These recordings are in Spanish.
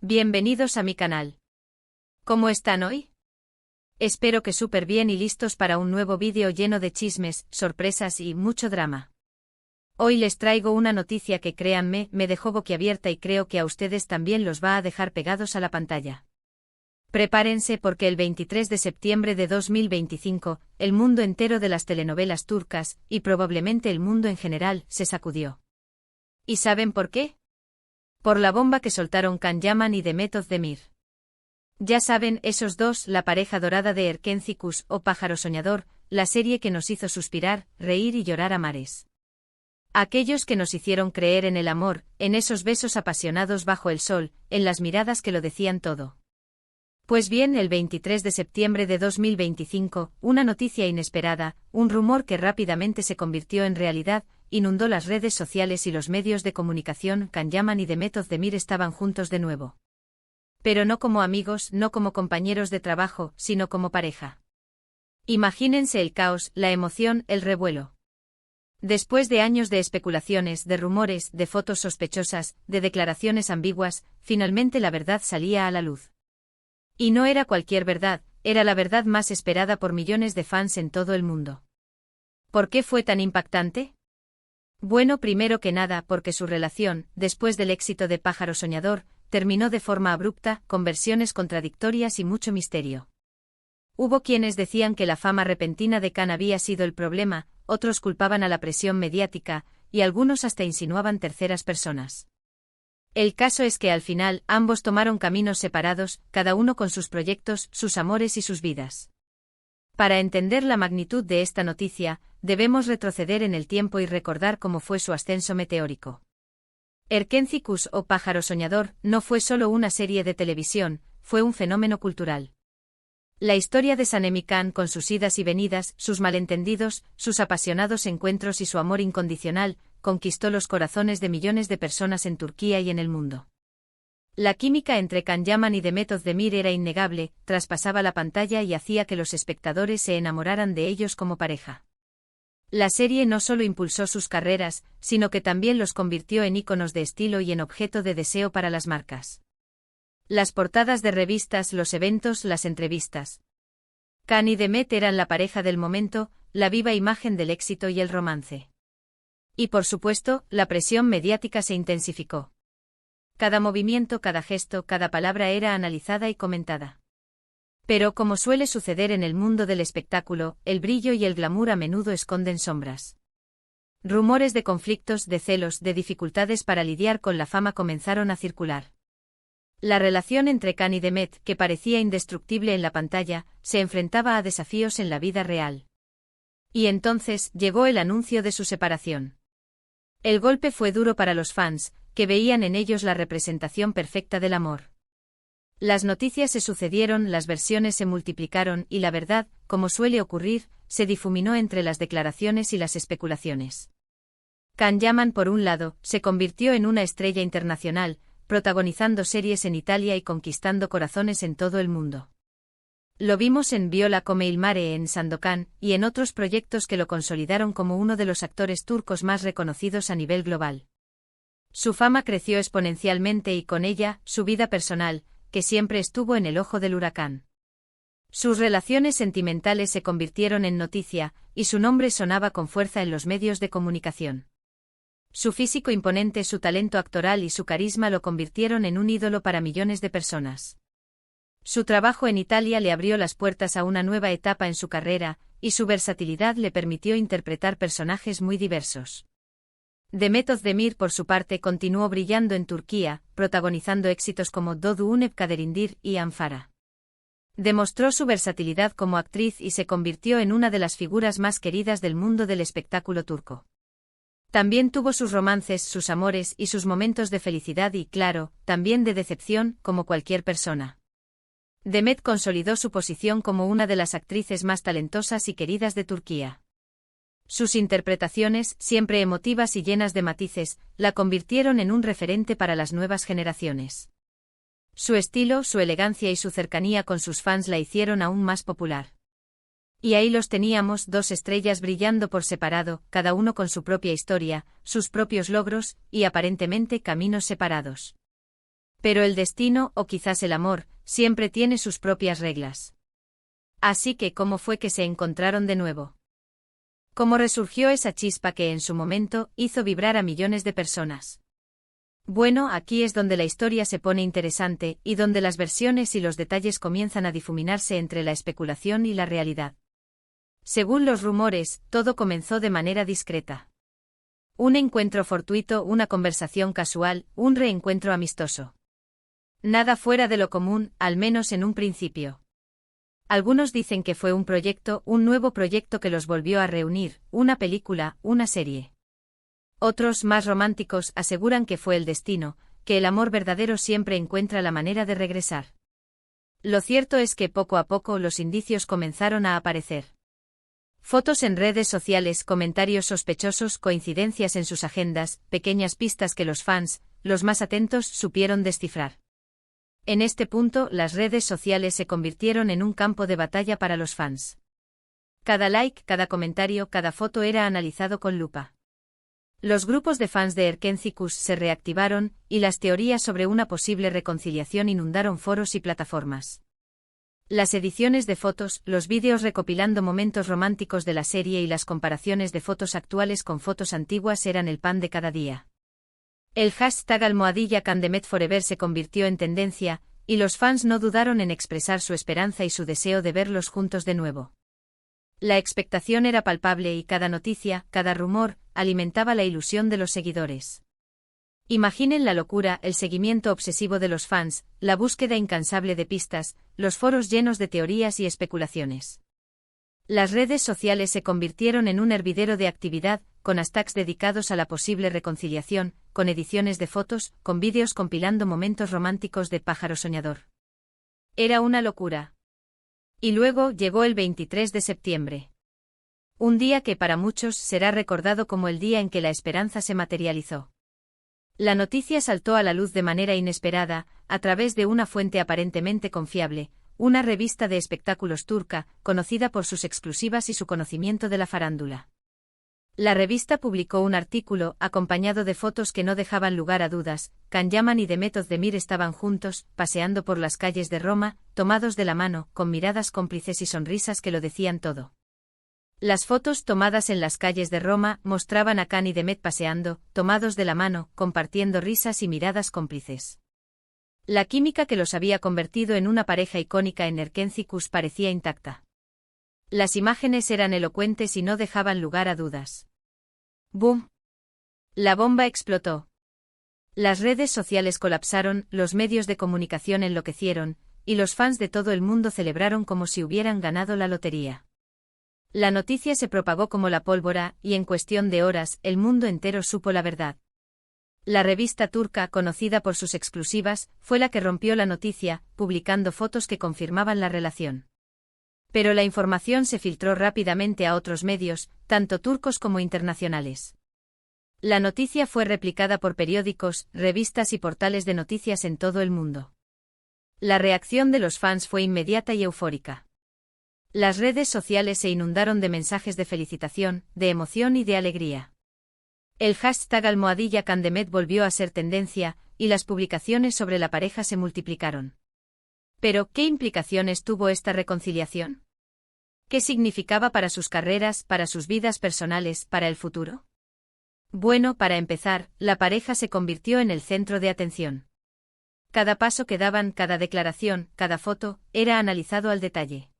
Bienvenidos a mi canal. ¿Cómo están hoy? Espero que súper bien y listos para un nuevo vídeo lleno de chismes, sorpresas y mucho drama. Hoy les traigo una noticia que créanme, me dejó boquiabierta y creo que a ustedes también los va a dejar pegados a la pantalla. Prepárense porque el 23 de septiembre de 2025, el mundo entero de las telenovelas turcas, y probablemente el mundo en general, se sacudió. ¿Y saben por qué? Por la bomba que soltaron Can Yaman y Demet Özdemir. Ya saben, esos dos, la pareja dorada de Erkenci o Pájaro Soñador, la serie que nos hizo suspirar, reír y llorar a mares. Aquellos que nos hicieron creer en el amor, en esos besos apasionados bajo el sol, en las miradas que lo decían todo. Pues bien, el 23 de septiembre de 2025, una noticia inesperada, un rumor que rápidamente se convirtió en realidad, inundó las redes sociales y los medios de comunicación. Can Yaman y Demet Özdemir estaban juntos de nuevo. Pero no como amigos, no como compañeros de trabajo, sino como pareja. Imagínense el caos, la emoción, el revuelo. Después de años de especulaciones, de rumores, de fotos sospechosas, de declaraciones ambiguas, finalmente la verdad salía a la luz. Y no era cualquier verdad, era la verdad más esperada por millones de fans en todo el mundo. ¿Por qué fue tan impactante? Bueno, primero que nada porque su relación, después del éxito de Pájaro Soñador, terminó de forma abrupta, con versiones contradictorias y mucho misterio. Hubo quienes decían que la fama repentina de Can había sido el problema, otros culpaban a la presión mediática, y algunos hasta insinuaban terceras personas. El caso es que al final, ambos tomaron caminos separados, cada uno con sus proyectos, sus amores y sus vidas. Para entender la magnitud de esta noticia, debemos retroceder en el tiempo y recordar cómo fue su ascenso meteórico. Erkenci o Pájaro Soñador no fue solo una serie de televisión, fue un fenómeno cultural. La historia de Sanem Can, con sus idas y venidas, sus malentendidos, sus apasionados encuentros y su amor incondicional, conquistó los corazones de millones de personas en Turquía y en el mundo. La química entre Can Yaman y Demet Özdemir era innegable, traspasaba la pantalla y hacía que los espectadores se enamoraran de ellos como pareja. La serie no solo impulsó sus carreras, sino que también los convirtió en íconos de estilo y en objeto de deseo para las marcas. Las portadas de revistas, los eventos, las entrevistas. Can y Demet eran la pareja del momento, la viva imagen del éxito y el romance. Y por supuesto, la presión mediática se intensificó. Cada movimiento, cada gesto, cada palabra era analizada y comentada. Pero como suele suceder en el mundo del espectáculo, el brillo y el glamour a menudo esconden sombras. Rumores de conflictos, de celos, de dificultades para lidiar con la fama comenzaron a circular. La relación entre Can y Demet, que parecía indestructible en la pantalla, se enfrentaba a desafíos en la vida real. Y entonces llegó el anuncio de su separación. El golpe fue duro para los fans, que veían en ellos la representación perfecta del amor. Las noticias se sucedieron, las versiones se multiplicaron y la verdad, como suele ocurrir, se difuminó entre las declaraciones y las especulaciones. Can Yaman, por un lado, se convirtió en una estrella internacional, protagonizando series en Italia y conquistando corazones en todo el mundo. Lo vimos en Viola come il mare en Sandokan, y en otros proyectos que lo consolidaron como uno de los actores turcos más reconocidos a nivel global. Su fama creció exponencialmente y con ella, su vida personal, que siempre estuvo en el ojo del huracán. Sus relaciones sentimentales se convirtieron en noticia, y su nombre sonaba con fuerza en los medios de comunicación. Su físico imponente, su talento actoral y su carisma lo convirtieron en un ídolo para millones de personas. Su trabajo en Italia le abrió las puertas a una nueva etapa en su carrera, y su versatilidad le permitió interpretar personajes muy diversos. Demet Özdemir, por su parte, continuó brillando en Turquía, protagonizando éxitos como Doğduğun Kaderindir y Anfara. Demostró su versatilidad como actriz y se convirtió en una de las figuras más queridas del mundo del espectáculo turco. También tuvo sus romances, sus amores y sus momentos de felicidad y, claro, también de decepción, como cualquier persona. Demet consolidó su posición como una de las actrices más talentosas y queridas de Turquía. Sus interpretaciones, siempre emotivas y llenas de matices, la convirtieron en un referente para las nuevas generaciones. Su estilo, su elegancia y su cercanía con sus fans la hicieron aún más popular. Y ahí los teníamos, dos estrellas brillando por separado, cada uno con su propia historia, sus propios logros, y aparentemente caminos separados. Pero el destino, o quizás el amor, siempre tiene sus propias reglas. Así que, ¿cómo fue que se encontraron de nuevo? ¿Cómo resurgió esa chispa que en su momento hizo vibrar a millones de personas? Bueno, aquí es donde la historia se pone interesante y donde las versiones y los detalles comienzan a difuminarse entre la especulación y la realidad. Según los rumores, todo comenzó de manera discreta. Un encuentro fortuito, una conversación casual, un reencuentro amistoso. Nada fuera de lo común, al menos en un principio. Algunos dicen que fue un nuevo proyecto que los volvió a reunir, una película, una serie. Otros, más románticos, aseguran que fue el destino, que el amor verdadero siempre encuentra la manera de regresar. Lo cierto es que poco a poco los indicios comenzaron a aparecer. Fotos en redes sociales, comentarios sospechosos, coincidencias en sus agendas, pequeñas pistas que los fans, los más atentos, supieron descifrar. En este punto, las redes sociales se convirtieron en un campo de batalla para los fans. Cada like, cada comentario, cada foto era analizado con lupa. Los grupos de fans de Erkencikus se reactivaron, y las teorías sobre una posible reconciliación inundaron foros y plataformas. Las ediciones de fotos, los vídeos recopilando momentos románticos de la serie y las comparaciones de fotos actuales con fotos antiguas eran el pan de cada día. El hashtag #CanDemetForever se convirtió en tendencia, y los fans no dudaron en expresar su esperanza y su deseo de verlos juntos de nuevo. La expectación era palpable y cada noticia, cada rumor, alimentaba la ilusión de los seguidores. Imaginen la locura, el seguimiento obsesivo de los fans, la búsqueda incansable de pistas, los foros llenos de teorías y especulaciones. Las redes sociales se convirtieron en un hervidero de actividad, con hashtags dedicados a la posible reconciliación, con ediciones de fotos, con vídeos compilando momentos románticos de pájaro soñador. Era una locura. Y luego llegó el 23 de septiembre. Un día que para muchos será recordado como el día en que la esperanza se materializó. La noticia saltó a la luz de manera inesperada, a través de una fuente aparentemente confiable, una revista de espectáculos turca, conocida por sus exclusivas y su conocimiento de la farándula. La revista publicó un artículo, acompañado de fotos que no dejaban lugar a dudas. Can Yaman y Demet Özdemir estaban juntos, paseando por las calles de Roma, tomados de la mano, con miradas cómplices y sonrisas que lo decían todo. Las fotos tomadas en las calles de Roma mostraban a Can y Demet paseando, tomados de la mano, compartiendo risas y miradas cómplices. La química que los había convertido en una pareja icónica en Erkencikus parecía intacta. Las imágenes eran elocuentes y no dejaban lugar a dudas. ¡Boom! La bomba explotó. Las redes sociales colapsaron, los medios de comunicación enloquecieron, y los fans de todo el mundo celebraron como si hubieran ganado la lotería. La noticia se propagó como la pólvora, y en cuestión de horas, el mundo entero supo la verdad. La revista turca, conocida por sus exclusivas, fue la que rompió la noticia, publicando fotos que confirmaban la relación. Pero la información se filtró rápidamente a otros medios, tanto turcos como internacionales. La noticia fue replicada por periódicos, revistas y portales de noticias en todo el mundo. La reacción de los fans fue inmediata y eufórica. Las redes sociales se inundaron de mensajes de felicitación, de emoción y de alegría. El hashtag #CanDemet volvió a ser tendencia, y las publicaciones sobre la pareja se multiplicaron. Pero, ¿qué implicaciones tuvo esta reconciliación? ¿Qué significaba para sus carreras, para sus vidas personales, para el futuro? Bueno, para empezar, la pareja se convirtió en el centro de atención. Cada paso que daban, cada declaración, cada foto, era analizado al detalle.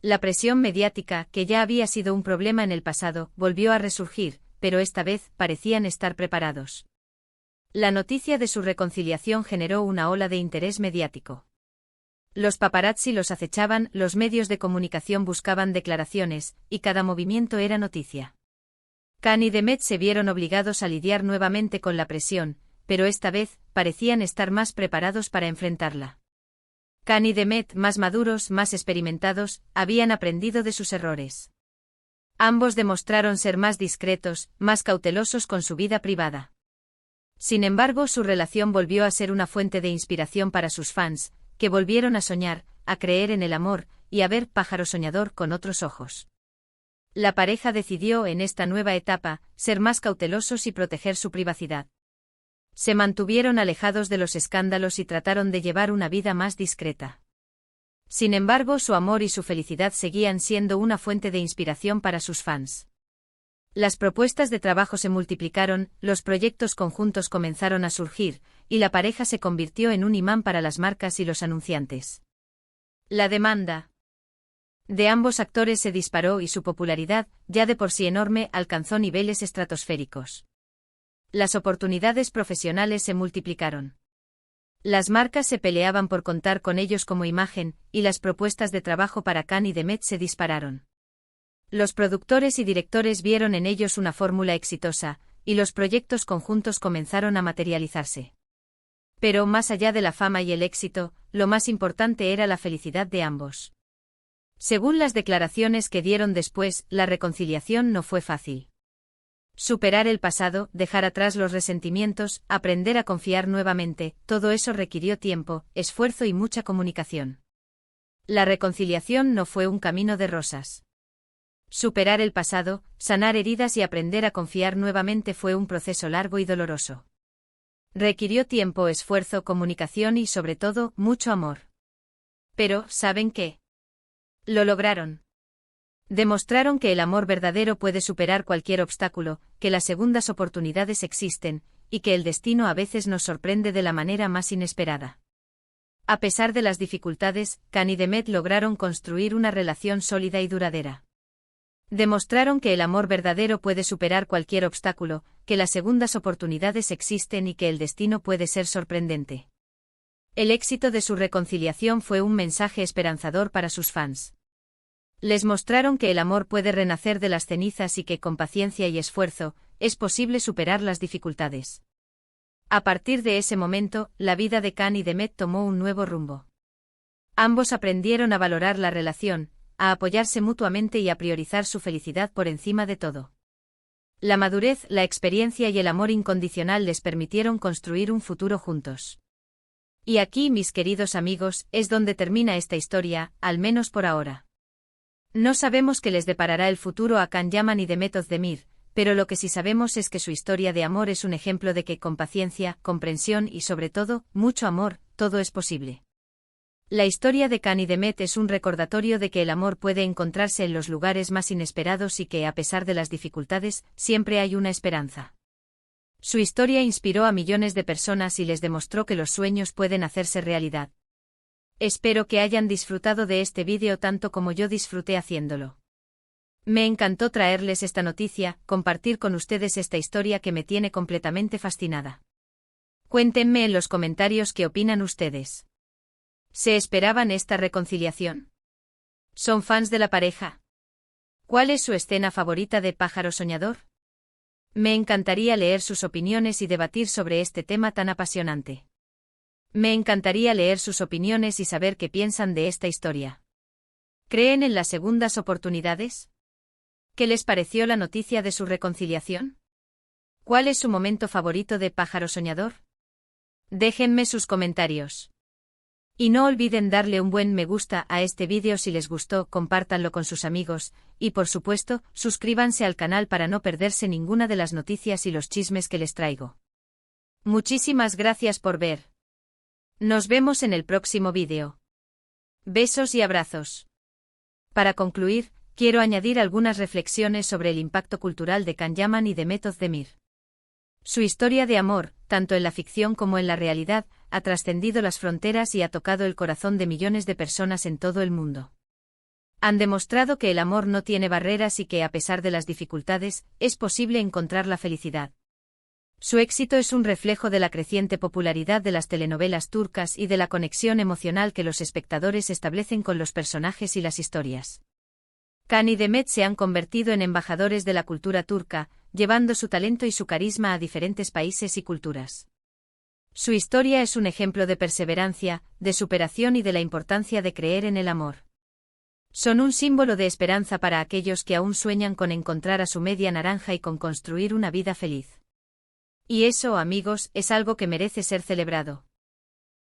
La presión mediática, que ya había sido un problema en el pasado, volvió a resurgir, pero esta vez parecían estar preparados. La noticia de su reconciliación generó una ola de interés mediático. Los paparazzi los acechaban, los medios de comunicación buscaban declaraciones, y cada movimiento era noticia. Can y Demet se vieron obligados a lidiar nuevamente con la presión, pero esta vez parecían estar más preparados para enfrentarla. Can y Demet, más maduros, más experimentados, habían aprendido de sus errores. Ambos demostraron ser más discretos, más cautelosos con su vida privada. Sin embargo, su relación volvió a ser una fuente de inspiración para sus fans, que volvieron a soñar, a creer en el amor, y a ver pájaro soñador con otros ojos. La pareja decidió, en esta nueva etapa, ser más cautelosos y proteger su privacidad. Se mantuvieron alejados de los escándalos y trataron de llevar una vida más discreta. Sin embargo, su amor y su felicidad seguían siendo una fuente de inspiración para sus fans. Las propuestas de trabajo se multiplicaron, los proyectos conjuntos comenzaron a surgir, y la pareja se convirtió en un imán para las marcas y los anunciantes. La demanda de ambos actores se disparó y su popularidad, ya de por sí enorme, alcanzó niveles estratosféricos. Las oportunidades profesionales se multiplicaron. Las marcas se peleaban por contar con ellos como imagen, y las propuestas de trabajo para Khan y Demet se dispararon. Los productores y directores vieron en ellos una fórmula exitosa, y los proyectos conjuntos comenzaron a materializarse. Pero más allá de la fama y el éxito, lo más importante era la felicidad de ambos. Según las declaraciones que dieron después, la reconciliación no fue fácil. Superar el pasado, dejar atrás los resentimientos, aprender a confiar nuevamente, todo eso requirió tiempo, esfuerzo y mucha comunicación. La reconciliación no fue un camino de rosas. Superar el pasado, sanar heridas y aprender a confiar nuevamente fue un proceso largo y doloroso. Requirió tiempo, esfuerzo, comunicación y, sobre todo, mucho amor. Pero, ¿saben qué? Lo lograron. Demostraron que el amor verdadero puede superar cualquier obstáculo, que las segundas oportunidades existen, y que el destino a veces nos sorprende de la manera más inesperada. A pesar de las dificultades, Khan y Demet lograron construir una relación sólida y duradera. Demostraron que el amor verdadero puede superar cualquier obstáculo, que las segundas oportunidades existen y que el destino puede ser sorprendente. El éxito de su reconciliación fue un mensaje esperanzador para sus fans. Les mostraron que el amor puede renacer de las cenizas y que con paciencia y esfuerzo, es posible superar las dificultades. A partir de ese momento, la vida de Khan y Demet tomó un nuevo rumbo. Ambos aprendieron a valorar la relación, a apoyarse mutuamente y a priorizar su felicidad por encima de todo. La madurez, la experiencia y el amor incondicional les permitieron construir un futuro juntos. Y aquí, mis queridos amigos, es donde termina esta historia, al menos por ahora. No sabemos qué les deparará el futuro a Can Yaman y Demet Özdemir, pero lo que sí sabemos es que su historia de amor es un ejemplo de que con paciencia, comprensión y sobre todo, mucho amor, todo es posible. La historia de Khan y Demet es un recordatorio de que el amor puede encontrarse en los lugares más inesperados y que, a pesar de las dificultades, siempre hay una esperanza. Su historia inspiró a millones de personas y les demostró que los sueños pueden hacerse realidad. Espero que hayan disfrutado de este vídeo tanto como yo disfruté haciéndolo. Me encantó traerles esta noticia, compartir con ustedes esta historia que me tiene completamente fascinada. Cuéntenme en los comentarios qué opinan ustedes. ¿Se esperaban esta reconciliación? ¿Son fans de la pareja? ¿Cuál es su escena favorita de Pájaro Soñador? Me encantaría leer sus opiniones y debatir sobre este tema tan apasionante. Me encantaría leer sus opiniones y saber qué piensan de esta historia. ¿Creen en las segundas oportunidades? ¿Qué les pareció la noticia de su reconciliación? ¿Cuál es su momento favorito de Pájaro Soñador? Déjenme sus comentarios. Y no olviden darle un buen me gusta a este vídeo si les gustó, compártanlo con sus amigos, y por supuesto, suscríbanse al canal para no perderse ninguna de las noticias y los chismes que les traigo. Muchísimas gracias por ver. Nos vemos en el próximo vídeo. Besos y abrazos. Para concluir, quiero añadir algunas reflexiones sobre el impacto cultural de Can Yaman y Demet Özdemir. Su historia de amor, tanto en la ficción como en la realidad, ha trascendido las fronteras y ha tocado el corazón de millones de personas en todo el mundo. Han demostrado que el amor no tiene barreras y que, a pesar de las dificultades, es posible encontrar la felicidad. Su éxito es un reflejo de la creciente popularidad de las telenovelas turcas y de la conexión emocional que los espectadores establecen con los personajes y las historias. Khan y Demet se han convertido en embajadores de la cultura turca, llevando su talento y su carisma a diferentes países y culturas. Su historia es un ejemplo de perseverancia, de superación y de la importancia de creer en el amor. Son un símbolo de esperanza para aquellos que aún sueñan con encontrar a su media naranja y con construir una vida feliz. Y eso, amigos, es algo que merece ser celebrado.